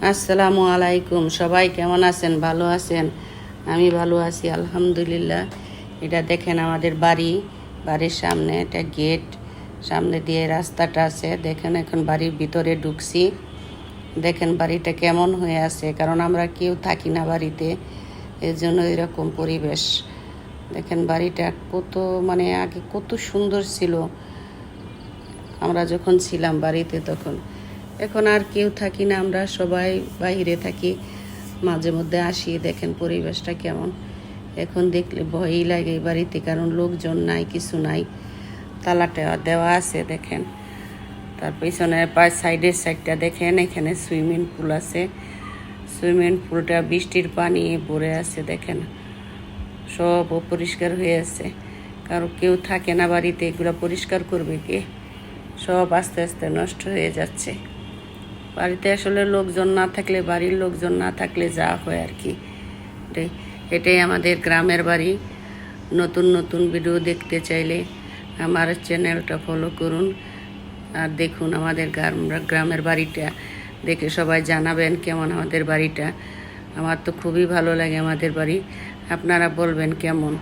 আসসালামু আলাইকুম। সবাই কেমন আছেন? ভালো আছেন? আমি ভালো আছি আলহামদুলিল্লাহ। এটা দেখেন আমাদের বাড়ির সামনে এটা গেট, সামনে দিয়ে রাস্তাটা আছে। দেখেন এখন বাড়ির ভিতরে ঢুকছি। দেখেন বাড়িটা কেমন হয়ে আছে, কারণ আমরা কেউ থাকি না বাড়িতে, এর জন্য এরকম পরিবেশ। দেখেন বাড়িটা কত আগে কত সুন্দর ছিল আমরা যখন ছিলাম বাড়িতে তখন। এখন আর কেউ থাকি না, আমরা সবাই বাইরে থাকি, মাঝে মধ্যে আসি। দেখেন পরিবেশটা কেমন। এখন দেখলে ভয়ই লাগে বাড়িতে, কারণ লোকজন নাই, কিছু নাই, তালাটা দেওয়া আছে। দেখেন তার পিছনের সাইডের সাইডটা দেখেন, এখানে সুইমিং পুল আছে। সুইমিং পুলটা বৃষ্টির পানি ভরে আছে। দেখেন সব অপরিষ্কার হয়ে আছে, কারণ কেউ থাকে না বাড়িতে, এগুলো পরিষ্কার করবে কে? সব আস্তে আস্তে নষ্ট হয়ে যাচ্ছে। বাড়িতে আসলে লোকজন না থাকলে, বাড়ির লোকজন না থাকলে যা হয় আর কি। এটাই আমাদের গ্রামের বাড়ি। নতুন নতুন ভিডিও দেখতে চাইলে আমার চ্যানেলটা ফলো করুন আর দেখুন আমাদের গ্রামের বাড়িটা। দেখে সবাই জানাবেন কেমন আমাদের বাড়িটা। আমার তো খুবই ভালো লাগে আমাদের বাড়ি, আপনারা বলবেন কেমন।